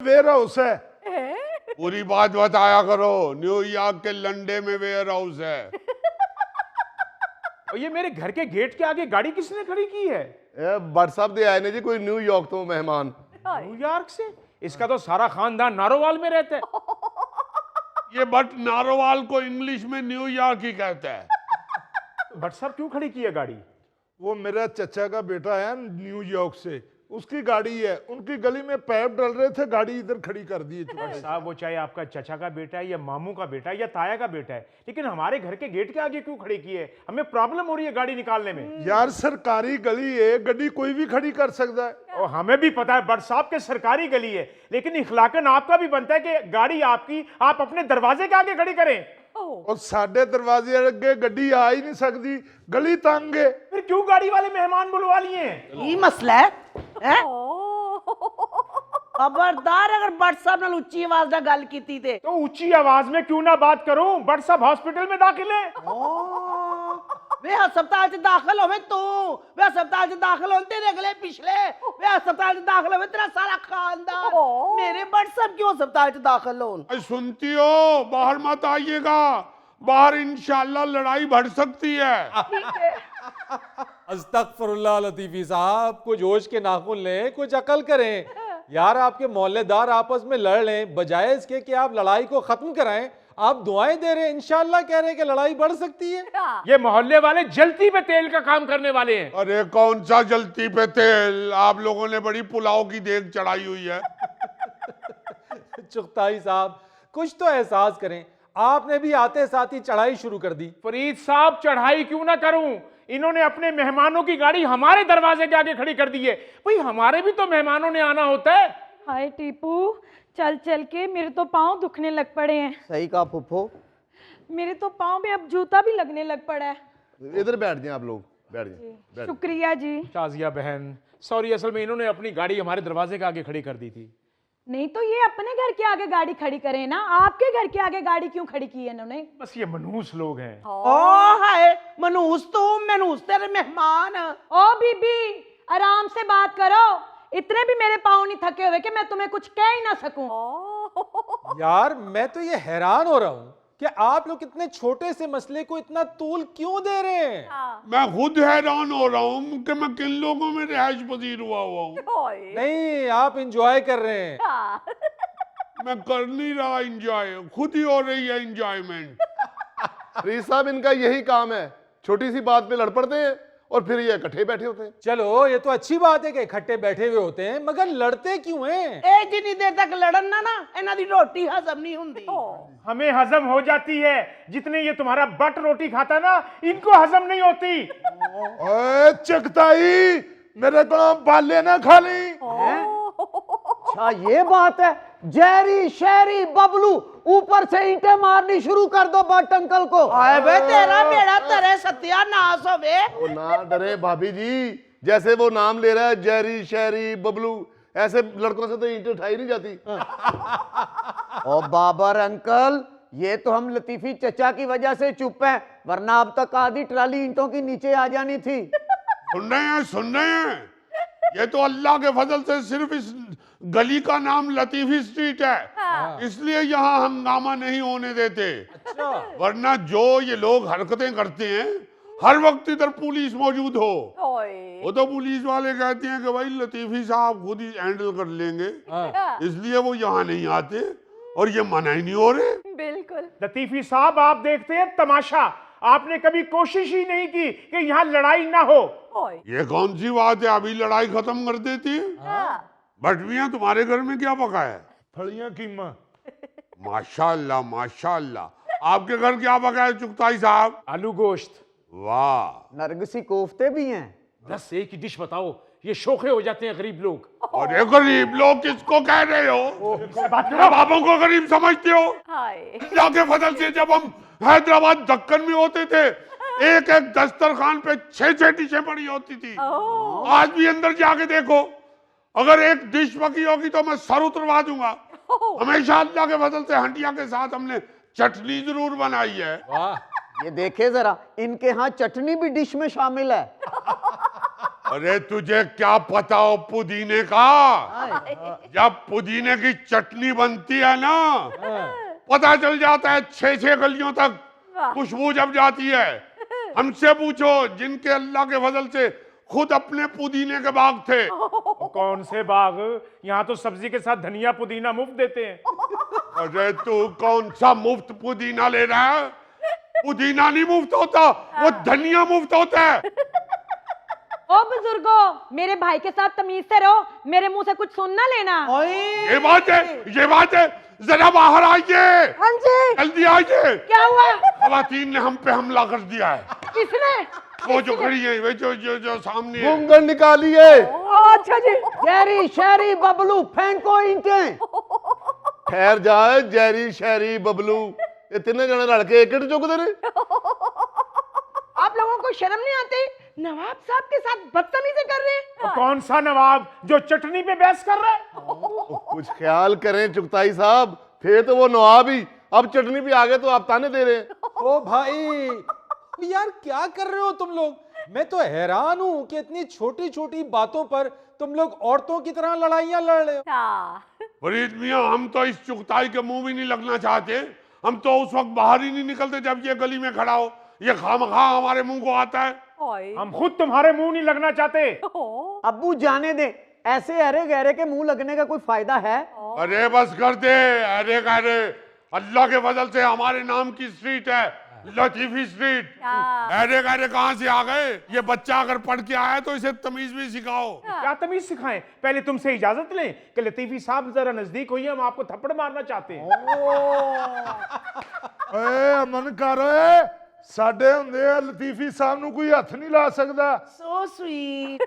Ware house है। पूरी बात बताया करो। न्यूयॉर्क के लंडे में वेयर हाउस है। और ये मेरे घर के गेट के आगे गाड़ी किसने खड़ी की है? भट्ट साहब दे आए ने जी कोई न्यूयॉर्क तो मेहमान। न्यूयॉर्क से? इसका तो सारा खानदान नारोवाल में रहता है। ये बट नारोवाल को इंग्लिश में न्यूयॉर्क ही कहता है। भट्ट साहब क्यों खड़ी की है गाड़ी? वो मेरा चचा का बेटा है न्यूयॉर्क से, उसकी गाड़ी है। उनकी गली में पैप डल रहे थे, गाड़ी इधर खड़ी कर दी है। भट्ट साहब वो चाहे आपका चचा का बेटा है या मामू का बेटा है या ताया का बेटा है, लेकिन हमारे घर के गेट के आगे क्यों खड़ी की है? हमें प्रॉब्लम हो रही है गाड़ी निकालने में। यार सरकारी गली है, गड्डी कोई भी खड़ी कर सकता है। और हमें भी पता है भट्ट साहब के सरकारी गली है, लेकिन इखलाकन आपका भी बनता है कि गाड़ी आपकी आप अपने दरवाजे के आगे खड़ी करें। और साढ़े दरवाजे अगे गड्डी आ ही नहीं सकती, गली तंग है। फिर क्यों गाड़ी वाले मेहमान बुलवा लिए हैं? ये मसला है, हैं? खबरदार अगर भट्ट साहब नाल उच्ची आवाज नाल गल कीती ते तो ऊंची आवाज में क्यों ना बात करूं? भट्ट साहब हॉस्पिटल में दाखिल है। वे हस्पताल च दाखिल होवे तू, वे हस्पताल च दाखिल होन तेरे अगले पिछले, वे हस्पताल च दाखिल होवे तेरा सारा खानदान। मेरे भट्ट साहब क्यों हस्पताल च दाखिल होन? सुनती हो, बाहर मत आइएगा, बाहर इंशाल्लाह लड़ाई बढ़ सकती है। अस्तगफुरुल्लाह लतीफी साहब, कुछ होश के नाखून लें, कुछ अकल करें। यार आपके मोहल्लेदार आपस में लड़ लें, बजाय इसके कि आप लड़ाई को खत्म कराएं, आप दुआएं दे रहे हैं, इंशाल्लाह कह रहे हैं कि लड़ाई बढ़ सकती है। ये मोहल्ले वाले जलती पे तेल का काम करने वाले हैं। अरे कौन सा जलती पे तेल, आप लोगों ने बड़ी पुलाव की देग चढ़ाई हुई है। चुगताई साहब कुछ तो एहसास करें, आपने भी आते साथ ही चढ़ाई शुरू कर दी। फरीद साहब चढ़ाई क्यों ना करूं, इन्होंने अपने मेहमानों की गाड़ी हमारे दरवाजे के आगे खड़ी कर दी है। भाई हमारे भी तो मेहमानों ने आना होता है। हाय टीपू, चल चल के मेरे तो पाँव दुखने लग पड़े हैं। सही कहा फुफ्फो। मेरे तो पाँव में अब जूता भी लगने लग पड़ा है। इधर बैठ जाए आप लोग, बैठ जाए। शुक्रिया जी। शाजिया बहन सॉरी, असल में इन्होंने अपनी गाड़ी हमारे दरवाजे के आगे खड़ी कर दी थी। नहीं तो ये अपने घर के आगे गाड़ी खड़ी करें ना, आपके घर के आगे गाड़ी क्यों खड़ी की है इन्होंने? बस ये मनहूस लोग हैं। ओ हाय, मनूस तू, मनूस तेरे मेहमान। ओ बीबी आराम से बात करो, इतने भी मेरे पाँव नहीं थके हुए कि मैं तुम्हें कुछ कह ही ना सकूं। यार मैं तो ये हैरान हो रहा हूं कि आप लोग इतने छोटे से मसले को इतना तूल क्यों दे रहे हैं। मैं खुद हैरान हो रहा हूँ कि मैं किन लोगों में रिहाइश पजीर हुआ हूँ। नहीं, आप इंजॉय कर रहे हैं। मैं कर नहीं रहा इंजॉय, खुद ही हो रही है इंजॉयमेंट। फरीद साहब इनका यही काम है, छोटी सी बात पे लड़ पड़ते हैं और फिर ये इकट्ठे बैठे होते हैं। चलो ये तो अच्छी बात है कि इकट्ठे बैठे हुए होते हैं, मगर लड़ते क्यों हैं? ए जितनी देर तक लड़न ना इन्हां दी रोटी हजम नहीं हुंदी। हमें हजम हो जाती है, जितने ये तुम्हारा बट रोटी खाता ना, इनको हजम नहीं होती। ओए चकताई, मेरे को बाले ना खा ली। अच्छा ये बात है, जैरी शहरी बबलू ऊपर से ईंटें मारनी शुरू कर दो बट अंकल को। आए बे तेरा बेड़ा तेरे सत्यानाश होवे। वो ना डरे भाभी जी, जैसे वो नाम ले रहा है जेरी शहरी बबलू, ऐसे लड़कों से तो ईंटें उठाई नहीं जाती। ओ बाबर अंकल, ये तो हम लतीफी चचा की वजह से चुप हैं, वरना अब तक आधी ट्राली ईंटों की नीचे आ जानी थी। सुन रहे हैं, सुन रहे हैं, ये तो अल्लाह के फजल से सिर्फ इस गली का नाम लतीफी स्ट्रीट है, इसलिए यहाँ हंगामा नहीं होने देते। अच्छा। वरना जो ये लोग हरकतें करते हैं, हर वक्त इधर पुलिस मौजूद हो। वो तो पुलिस वाले कहते हैं कि भाई लतीफी साहब खुद ही हैंडल कर लेंगे, इसलिए वो यहाँ नहीं आते और ये मना ही नहीं हो रहे। बिल्कुल। लतीफी साहब आप देखते हैं तमाशा, आपने कभी कोशिश ही नहीं की कि यहाँ लड़ाई ना हो। ये कौन सी बात है, अभी लड़ाई खत्म कर देती है। बट मियां तुम्हारे घर में क्या पका है? फलियां कीमा। माशाल्लाह माशाल्लाह। आपके घर क्या पका है चुगताई साहब? आलू गोश्त। वाह। नरगिसी कोफ्ते भी हैं। 10 एक ही डिश बताओ, ये शोखे हो जाते हैं गरीब लोग। और ये गरीब लोग किसको कह रहे हो? बाबों को गरीब समझते हो? अल्लाह के फजल से जब हम हैदराबाद दक्कन में होते थे, एक एक दस्तरखान पे 6-6 डिशें पड़ी होती थी। आज भी अंदर जाके देखो, अगर एक डिश पकी होगी तो मैं सर उतरवा दूंगा। हमेशा अल्लाह के फजल से हंडिया के साथ हमने चटनी जरूर बनाई है। वाह। ये देखे जरा, इनके यहाँ चटनी भी डिश में शामिल है। अरे तुझे क्या पता हो पुदीने का? जब पुदीने की चटनी बनती है ना, पता चल जाता है 6-6 गलियों तक खुशबू जब जाती है। हमसे पूछो जिनके अल्लाह के फजल से खुद अपने पुदीने के बाग थे। कौन से बाग? यहाँ तो सब्जी के साथ धनिया पुदीना मुफ्त देते हैं। अरे तू कौन सा मुफ्त पुदीना ले रहा है? पुदीना नहीं मुफ्त होता, वो धनिया मुफ्त होता है। ओ बुजुर्गों, मेरे भाई के साथ तमीज से रहो, मेरे मुंह से कुछ सुन ना लेना। ये बात है, ये बात है। जरा बाहर आइए। हाँ जी। जल्दी आइए। क्या हुआ? खवातीन ने हम पे हमला कर दिया है। किसने? वो जो खड़ी है, वो जो सामने है। घूंघट निकालिए। अच्छा जी। जेरी शेरी बबलू फेंको ईंटें। ठहर जाए जैरी शहरी बबलू, इतने जने लड़के एक चुकते ने। आप लोगों को शर्म नहीं आती? नवाब साहब के साथ बदतमीजी कर रहे हैं। और कौन सा नवाब जो चटनी पे बहस कर रहा है? कुछ ख्याल करें चुगताई साहब, थे तो वो नवाब ही, अब चटनी भी आ गए तो आप ताने दे रहे हैं। ओ भाई यार क्या कर रहे हो तुम लोग? मैं तो हैरान हूं कि इतनी छोटी छोटी बातों पर तुम लोग औरतों की तरह लड़ाइयां लड़ रहे हो। फरीद मियां, हम तो इस चुगताई के मुंह भी नहीं लगना चाहते। हम तो उस वक्त बाहर ही नहीं निकलते जब ये गली में खड़ा हो। ये खामखा हमारे मुंह को आता है। हम खुद तुम्हारे मुंह नहीं लगना चाहते। अब्बू जाने दे, ऐसे अरे गहरे के मुंह लगने का कोई फायदा है? अरे बस कर दे। अरे गहरे, अल्लाह के फजल से हमारे नाम की स्ट्रीट है, लतीफी स्ट्रीट। अरे गहरे कहाँ से आ गए? ये बच्चा अगर पढ़ के आया तो इसे तमीज भी सिखाओ। क्या तमीज सिखाएं? पहले तुमसे इजाजत लें कि लतीफी साहब जरा नजदीक होइए, हम आपको थप्पड़ मारना चाहते हैं। अमन कर साडे हुंदे लतीफी साहब नू कोई हथ नहीं ला सकता। So sweet.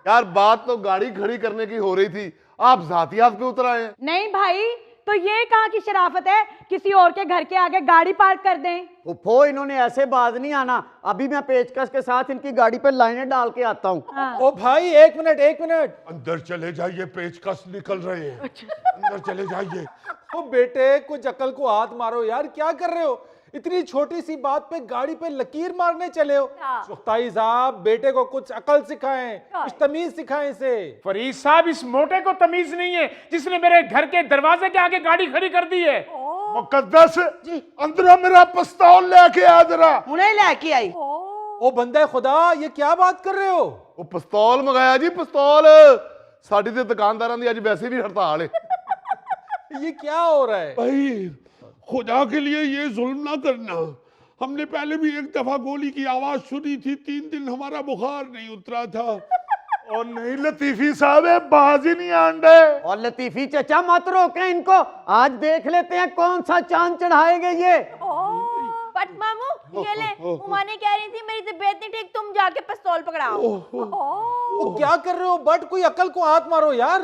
यार बात तो गाड़ी खड़ी करने की हो रही थी, आप जातियात पे उतर आए हैं। नहीं भाई, तो ये कहाँ की शराफत है किसी और के घर के आगे गाड़ी पार्क कर दें? फुफो, इन्होंने ऐसे बाज नहीं आना। अभी मैं पेचकस के साथ इनकी गाड़ी पे लाइनें डाल के आता हूँ। ओ भाई एक मिनट अंदर चले जाइए, पेचकस निकल रहे हैं। अंदर चले जाइए। ओ बेटे कुछ अकल को हाथ मारो यार, क्या कर रहे हो? इतनी छोटी सी बात पे गाड़ी पे लकीर मारने चले हो। चुगताई साहब बेटे को कुछ अकल सिखाएं, कुछ तमीज सिखाएं इसे। फरीद साहब, इस मोटे को तमीज नहीं है जिसने मेरे घर के दरवाजे के आगे गाड़ी खड़ी कर दी है। मुकद्दस अंदर मेरा पिस्तौल लेके आ जरा। उन्हें लेके आई। ओ बंदे खुदा, ये क्या बात कर रहे हो? वो पिस्तौल मंगाया जी, पिस्तौल। साडी ते दुकानदारां दी अज वैसे भी हड़ताल है। ये क्या हो रहा है? भाई खुदा के लिए ये जुल्म ना करना। हमने पहले भी एक दफा गोली की आवाज सुनी थी, 3 दिन हमारा बुखार नहीं उतरा था। और नहीं लतीफी साहब, बाज ही नहीं आंडे। और लतीफी चचा मत रोके इनको, आज देख लेते हैं कौन सा चांद चढ़ाएंगे ये। बट मामू ये ले, उमा ने कह रही थी मेरी तबीयत नहीं ठीक, तुम जाके पिस्तौल पकड़ाओ। वो क्या कर रहे हो बट? कोई अकल को हाथ मारो यार।